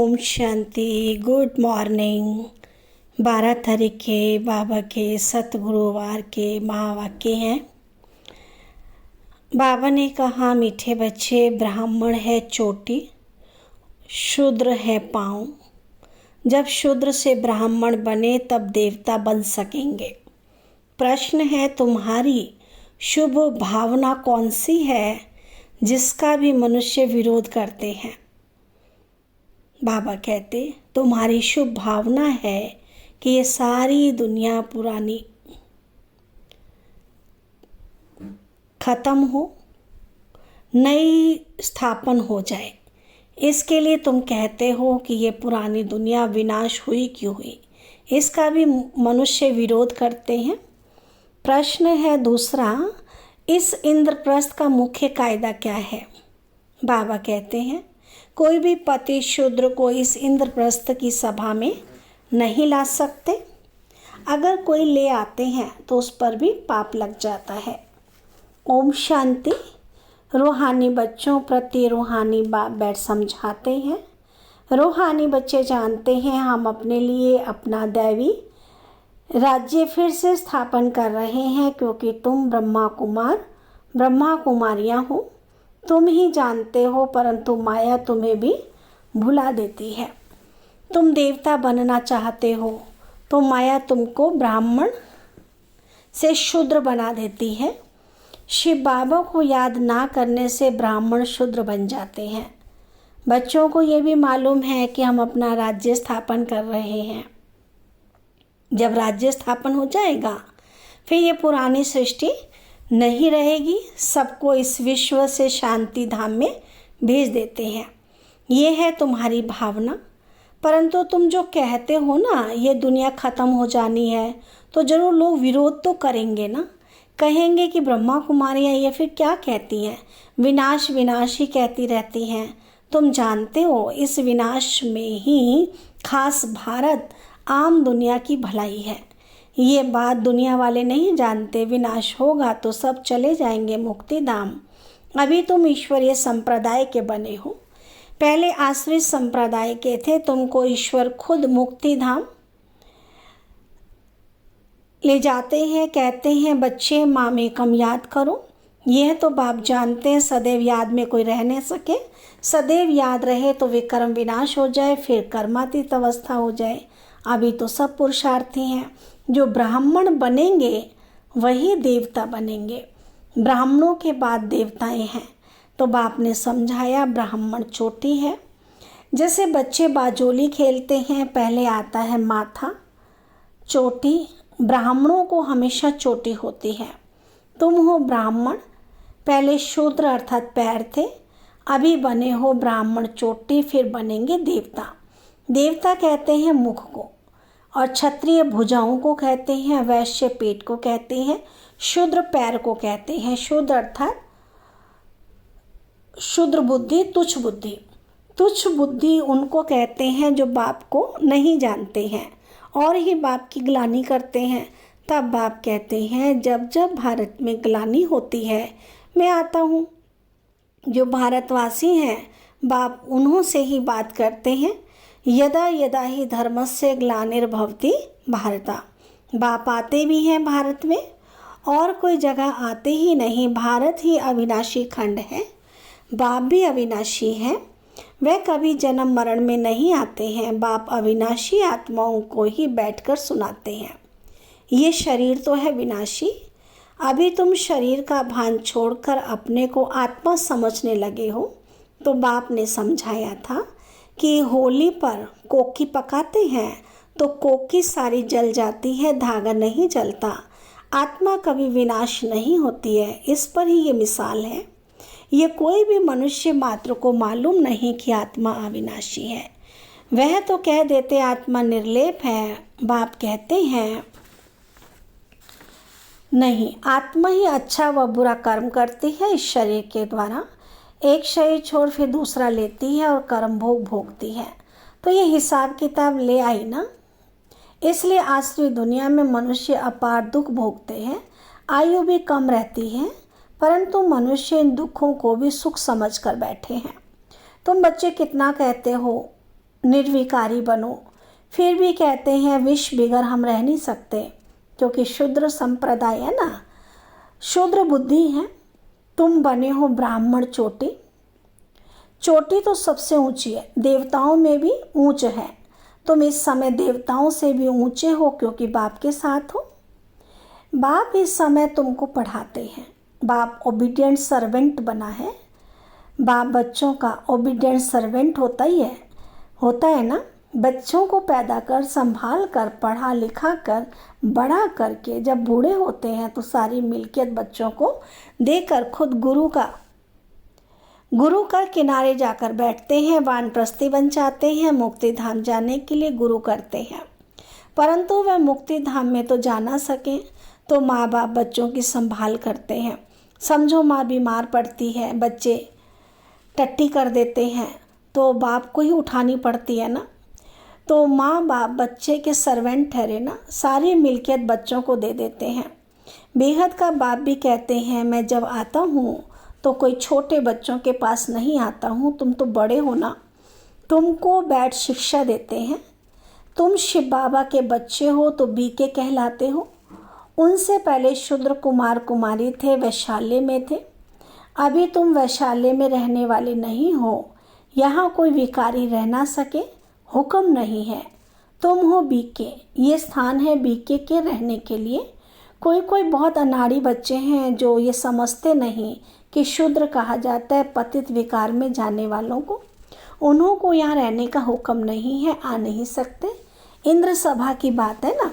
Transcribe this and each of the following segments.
Om Shanti. Good morning. 12 तारीख के बाबा के सतगुरुवार के महावाक्य हैं। बाबा ने कहा, मीठे बच्चे, ब्राह्मण है चोटी, शूद्र है पाँव। जब शूद्र से ब्राह्मण बने तब देवता बन सकेंगे। प्रश्न है, तुम्हारी शुभ भावना कौन सी है जिसका भी मनुष्य विरोध करते हैं? बाबा कहते, तुम्हारी शुभ भावना है कि ये सारी दुनिया पुरानी खत्म हो, नई स्थापन हो जाए। इसके लिए तुम कहते हो कि ये पुरानी दुनिया विनाश हुई क्यों हुई। इसका भी मनुष्य विरोध करते हैं। प्रश्न है दूसरा, इस इंद्रप्रस्थ का मुख्य कायदा क्या है? बाबा कहते हैं, कोई भी पति शूद्र को इस इंद्रप्रस्थ की सभा में नहीं ला सकते। अगर कोई ले आते हैं तो उस पर भी पाप लग जाता है। ओम शांति। रूहानी बच्चों प्रति रूहानी बाप बैठ समझाते हैं। रूहानी बच्चे जानते हैं हम अपने लिए अपना दैवी राज्य फिर से स्थापन कर रहे हैं, क्योंकि तुम ब्रह्मा कुमारियाँ हो। तुम ही जानते हो, परंतु माया तुम्हें भी भुला देती है। तुम देवता बनना चाहते हो तो माया तुमको ब्राह्मण से शूद्र बना देती है। शिव बाबा को याद ना करने से ब्राह्मण शूद्र बन जाते हैं। बच्चों को ये भी मालूम है कि हम अपना राज्य स्थापन कर रहे हैं। जब राज्य स्थापन हो जाएगा फिर ये पुरानी सृष्टि नहीं रहेगी। सबको इस विश्व से शांति धाम में भेज देते हैं। ये है तुम्हारी भावना। परंतु तुम जो कहते हो ना, ये दुनिया ख़त्म हो जानी है, तो ज़रूर लोग विरोध तो करेंगे ना। कहेंगे कि ब्रह्मा कुमारियाँ ये फिर क्या कहती हैं, विनाश विनाश ही कहती रहती हैं। तुम जानते हो इस विनाश में ही खास भारत आम दुनिया की भलाई है। ये बात दुनिया वाले नहीं जानते। विनाश होगा तो सब चले जाएंगे मुक्ति धाम। अभी तुम ईश्वरीय संप्रदाय के बने हो, पहले आश्रित संप्रदाय के थे। तुमको ईश्वर खुद मुक्ति धाम ले जाते हैं। कहते हैं, बच्चे मामेकम याद करो। यह तो बाप जानते हैं, सदैव याद में कोई रह नहीं सके। सदैव याद रहे तो विकर्म विनाश हो जाए, फिर कर्मातीत अवस्था हो जाए। अभी तो सब पुरुषार्थी हैं। जो ब्राह्मण बनेंगे वही देवता बनेंगे। ब्राह्मणों के बाद देवताएं हैं। तो बाप ने समझाया, ब्राह्मण चोटी है। जैसे बच्चे बाजोली खेलते हैं, पहले आता है माथा, चोटी। ब्राह्मणों को हमेशा चोटी होती है। तुम हो ब्राह्मण, पहले शूद्र अर्थात पैर थे, अभी बने हो ब्राह्मण चोटी, फिर बनेंगे देवता। देवता कहते हैं मुख को, और क्षत्रिय भुजाओं को कहते हैं, वैश्य पेट को कहते हैं, शूद्र पैर को कहते हैं। शूद्र अर्थात शूद्र बुद्धि, तुच्छ बुद्धि। तुच्छ बुद्धि उनको कहते हैं जो बाप को नहीं जानते हैं और ही बाप की ग्लानि करते हैं। तब बाप कहते हैं, जब जब भारत में ग्लानि होती है मैं आता हूँ। जो भारतवासी हैं बाप उन्हों से ही बात करते हैं। यदा यदा ही धर्मस्य ग्लानिर्भवति भारता। बाप आते भी हैं भारत में, और कोई जगह आते ही नहीं। भारत ही अविनाशी खंड है। बाप भी अविनाशी हैं। वह कभी जन्म मरण में नहीं आते हैं। बाप अविनाशी आत्माओं को ही बैठकर सुनाते हैं। ये शरीर तो है विनाशी। अभी तुम शरीर का भान छोड़कर अपने को आत्मा समझने लगे हो। तो बाप ने समझाया था कि होली पर कोकी पकाते हैं तो कोकी सारी जल जाती है, धागा नहीं जलता। आत्मा कभी विनाश नहीं होती है। इस पर ही ये मिसाल है। ये कोई भी मनुष्य मात्र को मालूम नहीं कि आत्मा अविनाशी है। वह तो कह देते आत्मा निर्लेप है। बाप कहते हैं, नहीं, आत्मा ही अच्छा व बुरा कर्म करती है इस शरीर के द्वारा। एक शरीर छोड़ फिर दूसरा लेती है और कर्म भोग भोगती है। तो ये हिसाब किताब ले आई ना। इसलिए आसुरी दुनिया में मनुष्य अपार दुख भोगते हैं। आयु भी कम रहती है, परंतु मनुष्य इन दुखों को भी सुख समझ कर बैठे हैं। तुम बच्चे कितना कहते हो निर्विकारी बनो। फिर भी कहते हैं विष बिगर हम रह नहीं सकते, क्योंकि शूद्र संप्रदाय है ना, शूद्र बुद्धि है। तुम बने हो ब्राह्मण चोटी। चोटी तो सबसे ऊंची है, देवताओं में भी ऊंच है। तुम इस समय देवताओं से भी ऊंचे हो, क्योंकि बाप के साथ हो। बाप इस समय तुमको पढ़ाते हैं। बाप ओबीडियंट सर्वेंट बना है। बाप बच्चों का ओबीडियंट सर्वेंट होता है ना। बच्चों को पैदा कर, संभाल कर, पढ़ा लिखा कर, बड़ा करके जब बूढ़े होते हैं तो सारी मिल्कियत बच्चों को देकर खुद गुरु का किनारे जाकर बैठते हैं। वानप्रस्थी बन जाते हैं। मुक्ति धाम जाने के लिए गुरु करते हैं, परंतु वह मुक्ति धाम में तो जा ना सके, तो माँ बाप बच्चों की संभाल करते हैं। समझो माँ बीमार पड़ती है, बच्चे टट्टी कर देते हैं, तो बाप को ही उठानी पड़ती है ना। तो माँ बाप बच्चे के सर्वेंट ठहरे ना, सारी मिल्कियत बच्चों को दे देते हैं। बेहद का बाप भी कहते हैं मैं जब आता हूँ तो कोई छोटे बच्चों के पास नहीं आता हूँ, तुम तो बड़े हो ना, तुमको बैठ शिक्षा देते हैं। तुम शिव बाबा के बच्चे हो तो बीके कहलाते हो। उनसे पहले शूद्र कुमार कुमारी थे, वैशाल्य में थे। अभी तुम वैशाल्य में रहने वाले नहीं हो। यहाँ कोई विकारी रह ना सके, हुक्म नहीं है। तुम हो बीके, ये स्थान है बीके के रहने के लिए। कोई बहुत अनाड़ी बच्चे हैं जो ये समझते नहीं कि शूद्र कहा जाता है पतित विकार में जाने वालों को। उन्हों को यहाँ रहने का हुक्म नहीं है, आ नहीं सकते। इंद्र सभा की बात है ना।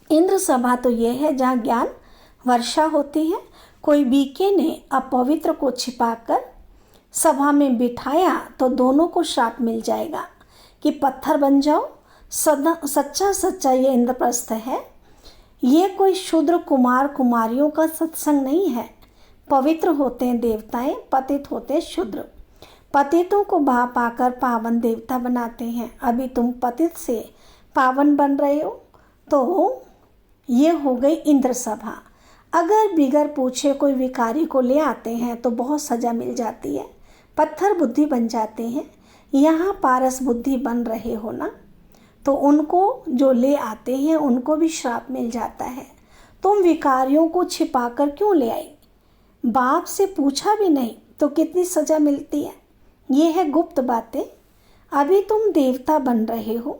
इंद्र सभा तो ये है जहाँ ज्ञान वर्षा होती है। कोई बीके ने अपवित्र को छिपाकर सभा में बिठाया तो दोनों को श्राप मिल जाएगा कि पत्थर बन जाओ। सच्चा ये इंद्रप्रस्थ है। ये कोई शूद्र कुमार कुमारियों का सत्संग नहीं है। पवित्र होते हैं देवताएं, पतित होते हैं शूद्र। पतितों को बाप आकर पावन देवता बनाते हैं। अभी तुम पतित से पावन बन रहे हो, तो ये हो गई इंद्र सभा। अगर बिगर पूछे कोई विकारी को ले आते हैं तो बहुत सज़ा मिल जाती है, पत्थर बुद्धि बन जाते हैं। यहाँ पारस बुद्धि बन रहे हो ना, तो उनको जो ले आते हैं उनको भी श्राप मिल जाता है। तुम विकारियों को छिपाकर क्यों ले आई? बाप से पूछा भी नहीं तो कितनी सज़ा मिलती है। ये है गुप्त बातें। अभी तुम देवता बन रहे हो,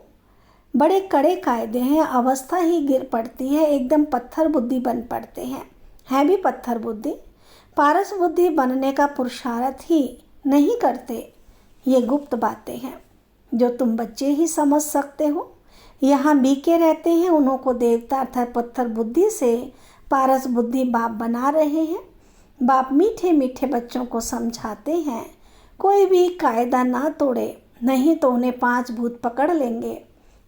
बड़े कड़े कायदे हैं, अवस्था ही गिर पड़ती है, एकदम पत्थर बुद्धि बन पड़ते हैं। है भी पत्थर बुद्धि। पारस बुद्धि बनने का पुरुषार्थ ही नहीं करते। ये गुप्त बातें हैं जो तुम बच्चे ही समझ सकते हो। यहाँ बीके रहते हैं, उन्हों को देवता अर्थात पत्थर बुद्धि से पारस बुद्धि बाप बना रहे हैं। बाप मीठे मीठे बच्चों को समझाते हैं कोई भी कायदा ना तोड़े, नहीं तो उन्हें 5 भूत पकड़ लेंगे।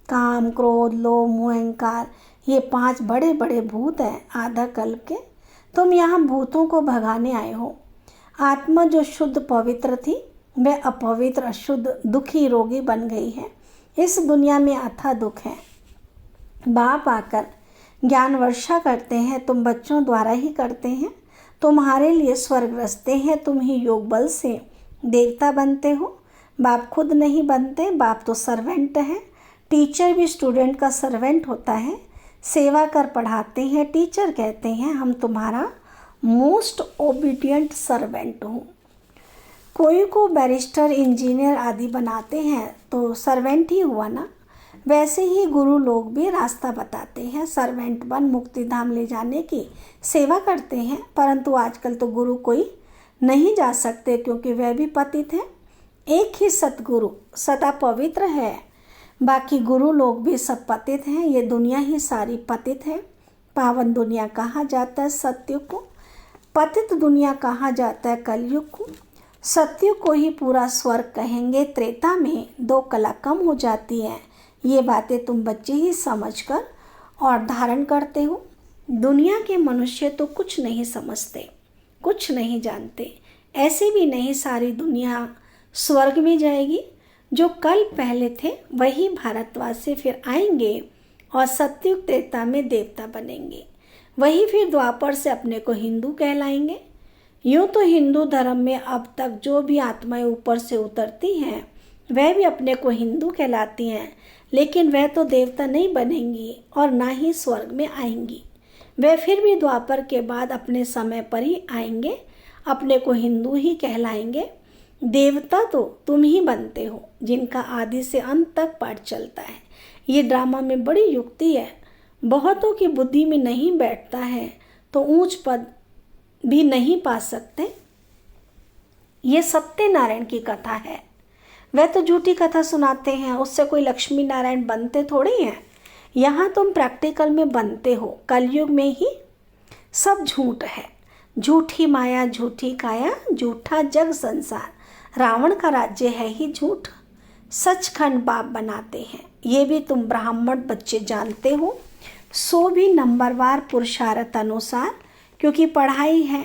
काम, क्रोध, लोभ, मोह, अहंकार, ये 5 बड़े बड़े भूत हैं आधा कल्प के। तुम यहाँ भूतों को भगाने आए हो। आत्मा जो शुद्ध पवित्र थी वह अपवित्र, अशुद्ध, दुखी, रोगी बन गई है। इस दुनिया में अथाह दुख है। बाप आकर ज्ञान वर्षा करते हैं, तुम बच्चों द्वारा ही करते हैं। तुम्हारे लिए स्वर्ग रचते हैं, तुम ही योग बल से देवता बनते हो। बाप खुद नहीं बनते, बाप तो सर्वेंट है। टीचर भी स्टूडेंट का सर्वेंट होता है, सेवा कर पढ़ाते हैं। टीचर कहते हैं हम तुम्हारा मोस्ट ओबीडियंट सर्वेंट हूँ। कोई को बैरिस्टर, इंजीनियर आदि बनाते हैं तो सर्वेंट ही हुआ ना। वैसे ही गुरु लोग भी रास्ता बताते हैं, सर्वेंट बन मुक्ति धाम ले जाने की सेवा करते हैं। परंतु आजकल तो गुरु कोई नहीं जा सकते, क्योंकि वह भी पतित है। एक ही सतगुरु सदा पवित्र है, बाकी गुरु लोग भी सब पतित हैं। ये दुनिया ही सारी पतित है। पावन दुनिया कहा जाता है सत्युग को, पतित दुनिया कहा जाता है कलयुग को। सत्युग को ही पूरा स्वर्ग कहेंगे। त्रेता में 2 कला कम हो जाती हैं। ये बातें तुम बच्चे ही समझकर और धारण करते हो। दुनिया के मनुष्य तो कुछ नहीं समझते, कुछ नहीं जानते। ऐसे भी नहीं सारी दुनिया स्वर्ग में जाएगी। जो कल पहले थे वही भारतवासी फिर आएंगे और सत्युग त्रेता में देवता बनेंगे। वही फिर द्वापर से अपने को हिंदू कहलाएंगे। यूँ तो हिंदू धर्म में अब तक जो भी आत्माएं ऊपर से उतरती हैं वह भी अपने को हिंदू कहलाती हैं, लेकिन वह तो देवता नहीं बनेंगी और ना ही स्वर्ग में आएंगी। वह फिर भी द्वापर के बाद अपने समय पर ही आएंगे, अपने को हिंदू ही कहलाएंगे। देवता तो तुम ही बनते हो, जिनका आदि से अंत तक पाठ चलता है। ये ड्रामा में बड़ी युक्ति है, बहुतों की बुद्धि में नहीं बैठता है तो ऊंच पद भी नहीं पा सकते। ये सत्यनारायण की कथा है। वह तो झूठी कथा सुनाते हैं, उससे कोई लक्ष्मी नारायण बनते थोड़ी हैं। यहाँ तुम प्रैक्टिकल में बनते हो। कलयुग में ही सब झूठ है, झूठी माया, झूठी काया, झूठा जग संसार। रावण का राज्य है ही झूठ, सचखंड बाप बनाते हैं। ये भी तुम ब्राह्मण बच्चे जानते हो, सो भी नंबरवार पुरुषार्थ अनुसार, क्योंकि पढ़ाई है।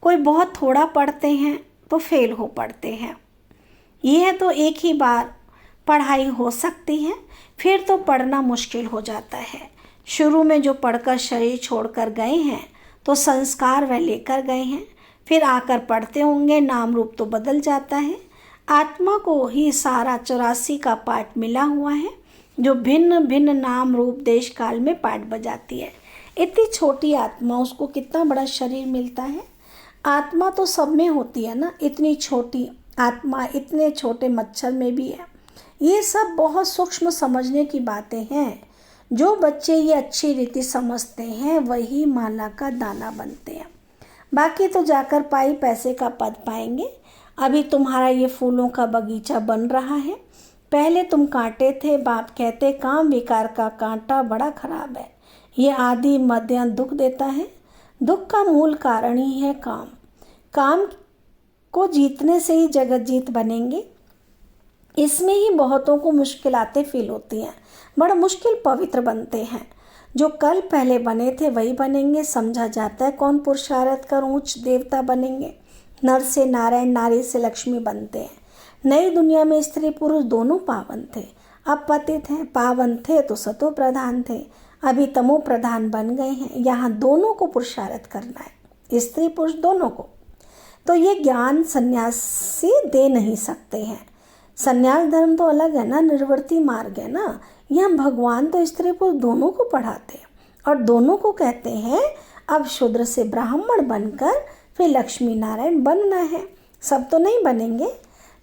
कोई बहुत थोड़ा पढ़ते हैं तो फेल हो पढ़ते हैं। यह तो एक ही बार पढ़ाई हो सकती है, फिर तो पढ़ना मुश्किल हो जाता है। शुरू में जो पढ़कर शरीर छोड़कर गए हैं तो संस्कार वह लेकर गए हैं, फिर आकर पढ़ते होंगे, नाम रूप तो बदल जाता है। आत्मा को ही सारा 84 का पाठ मिला हुआ है, जो भिन्न भिन्न नाम रूप देश काल में पाठ बजाती है। इतनी छोटी आत्मा, उसको कितना बड़ा शरीर मिलता है। आत्मा तो सब में होती है ना, इतनी छोटी आत्मा इतने छोटे मच्छर में भी है। ये सब बहुत सूक्ष्म समझने की बातें हैं। जो बच्चे ये अच्छी रीति समझते हैं वही माला का दाना बनते हैं। बाकी तो जाकर पाई पैसे का पद पाएंगे। अभी तुम्हारा ये फूलों का बगीचा बन रहा है। पहले तुम कांटे थे, बाप कहते काम विकार का कांटा बड़ा खराब है। ये आदि मध्य दुख देता है। दुख का मूल कारण ही है काम। काम को जीतने से ही जगत जीत बनेंगे। इसमें ही बहुतों को मुश्किलातें फील होती हैं, बड़ा मुश्किल पवित्र बनते हैं। जो कल पहले बने थे वही बनेंगे। समझा जाता है कौन पुरुषार्थ कर ऊंच देवता बनेंगे। नर से नारायण, नारी से लक्ष्मी बनते हैं। नई दुनिया में स्त्री पुरुष दोनों पावन थे, अब पतित हैं। पावन थे तो सतो प्रधान थे, अभी तमो प्रधान बन गए हैं। यहाँ दोनों को पुरुषार्थ करना है, स्त्री पुरुष दोनों को। तो ये ज्ञान सन्यासी दे नहीं सकते हैं। सन्यास धर्म तो अलग है ना, निर्वृत्ति मार्ग है ना। यहाँ भगवान तो स्त्री पुरुष दोनों को पढ़ाते हैं और दोनों को कहते हैं अब शूद्र से ब्राह्मण बनकर फिर लक्ष्मी नारायण बनना है। सब तो नहीं बनेंगे।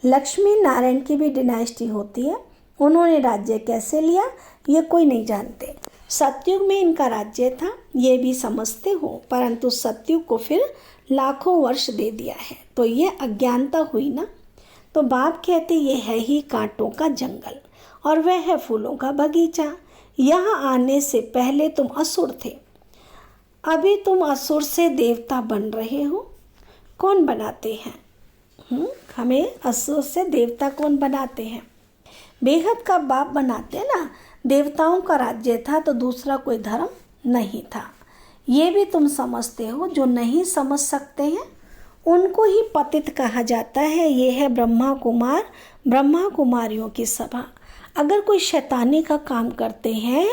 लक्ष्मी नारायण की भी डिनाइस्टी होती है। उन्होंने राज्य कैसे लिया ये कोई नहीं जानते। सतयुग में इनका राज्य था, ये भी समझते हो, परंतु सतयुग को फिर लाखों वर्ष दे दिया है, तो ये अज्ञानता हुई ना। तो बाप कहते ये है ही कांटों का जंगल और वह है फूलों का बगीचा। यहाँ आने से पहले तुम असुर थे, अभी तुम असुर से देवता बन रहे हो। कौन बनाते हैं? हमें असुर से देवता कौन बनाते हैं? बेहद का बाप बनाते हैं ना। देवताओं का राज्य था तो दूसरा कोई धर्म नहीं था। ये भी तुम समझते हो। जो नहीं समझ सकते हैं उनको ही पतित कहा जाता है। ये है ब्रह्मा कुमार, ब्रह्मा कुमारियों की सभा। अगर कोई शैतानी का काम करते हैं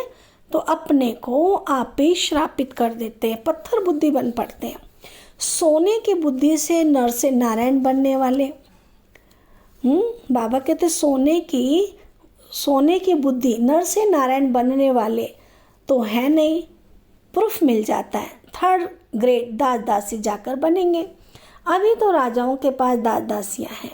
तो अपने को आप ही श्रापित कर देते हैं, पत्थर बुद्धि बन पड़ते हैं। सोने की बुद्धि से नर से नारायण बनने वाले, बाबा कहते सोने की बुद्धि नर से नारायण बनने वाले तो है नहीं। प्रूफ मिल जाता है। 3rd ग्रेड दास दासी जाकर बनेंगे। अभी तो राजाओं के पास दास दासियाँ हैं,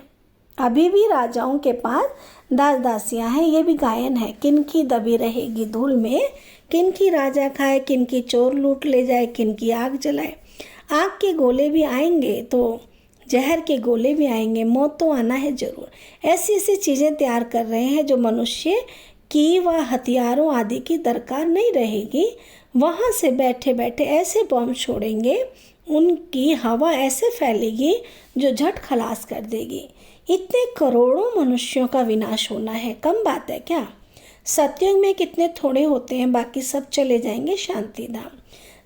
अभी भी राजाओं के पास दास दासियाँ हैं। ये भी गायन है। किनकी दबी रहेगी धूल में, किनकी राजा खाए, किनकी चोर लूट ले जाए, किनकी आग जलाए। आग के गोले भी आएंगे तो जहर के गोले भी आएंगे, मौत तो आना है जरूर। ऐसी ऐसी चीज़ें तैयार कर रहे हैं जो मनुष्य की व हथियारों आदि की दरकार नहीं रहेगी। वहाँ से बैठे बैठे ऐसे बम छोड़ेंगे, उनकी हवा ऐसे फैलेगी जो झट खलास कर देगी। इतने करोड़ों मनुष्यों का विनाश होना है, कम बात है क्या? सतयुग में कितने थोड़े होते हैं, बाकी सब चले जाएंगे शांति धाम।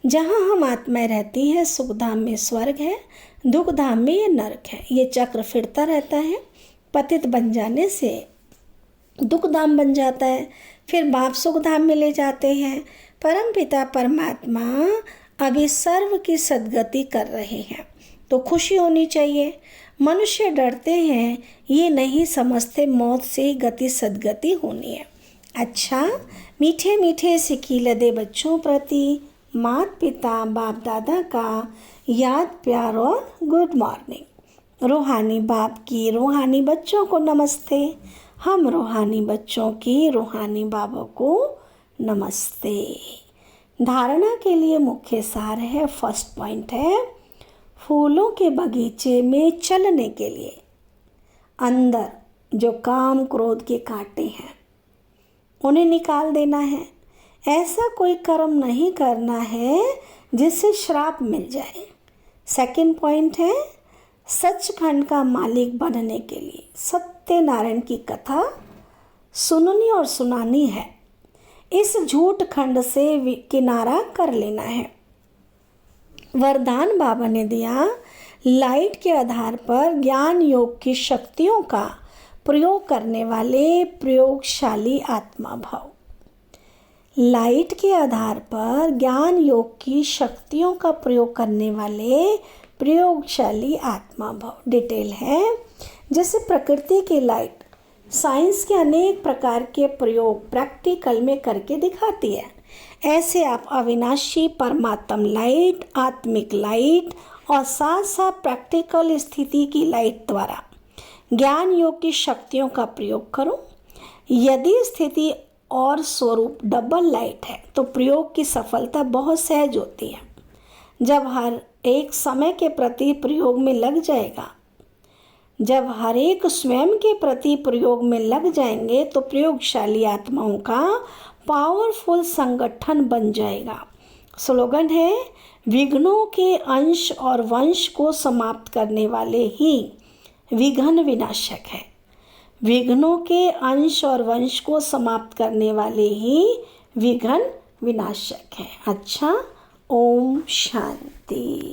जहाँ हम आत्माएं रहती हैं, सुख धाम में स्वर्ग है, दुख धाम में ये नरक है। ये चक्र फिरता रहता है। पतित बन जाने से दुख धाम बन जाता है, फिर बाप सुख धाम में ले जाते हैं। परम पिता परमात्मा अभी सर्व की सद्गति कर रहे हैं तो खुशी होनी चाहिए। मनुष्य डरते हैं, ये नहीं समझते मौत से गति सदगति होनी है। अच्छा, मीठे मीठे सिक्की लदे बच्चों प्रति माता पिता बाप दादा का याद प्यार और गुड मॉर्निंग। रूहानी बाप की रूहानी बच्चों को नमस्ते। हम रूहानी बच्चों की रूहानी बाबा को नमस्ते। धारणा के लिए मुख्य सार है, फर्स्ट पॉइंट है, फूलों के बगीचे में चलने के लिए अंदर जो काम क्रोध के कांटे हैं उन्हें निकाल देना है। ऐसा कोई कर्म नहीं करना है जिससे श्राप मिल जाए। सेकंड पॉइंट है, सचखंड का मालिक बनने के लिए सत्यनारायण की कथा सुननी और सुनानी है। इस झूठ खंड से किनारा कर लेना है। वरदान बाबा ने दिया, लाइट के आधार पर ज्ञान योग की शक्तियों का प्रयोग करने वाले प्रयोगशाली आत्मा भाव। लाइट के आधार पर ज्ञान योग की शक्तियों का प्रयोग करने वाले प्रयोगशाली आत्मा भाव। डिटेल है, जैसे प्रकृति की लाइट साइंस के अनेक प्रकार के प्रयोग प्रैक्टिकल में करके दिखाती है, ऐसे आप अविनाशी परमात्म लाइट, आत्मिक लाइट और साथ साथ प्रैक्टिकल स्थिति की लाइट द्वारा ज्ञान योग की शक्तियों का प्रयोग करो। यदि स्थिति और स्वरूप डबल लाइट है तो प्रयोग की सफलता बहुत सहज होती है। जब हर एक समय के प्रति प्रयोग में लग जाएगा, जब हर एक स्वयं के प्रति प्रयोग में लग जाएंगे तो प्रयोगशाली आत्माओं का पावरफुल संगठन बन जाएगा। स्लोगन है, विघ्नों के अंश और वंश को समाप्त करने वाले ही विघ्न विनाशक है। विघ्नों के अंश और वंश को समाप्त करने वाले ही विघ्न विनाशक है। अच्छा, ओम शांति।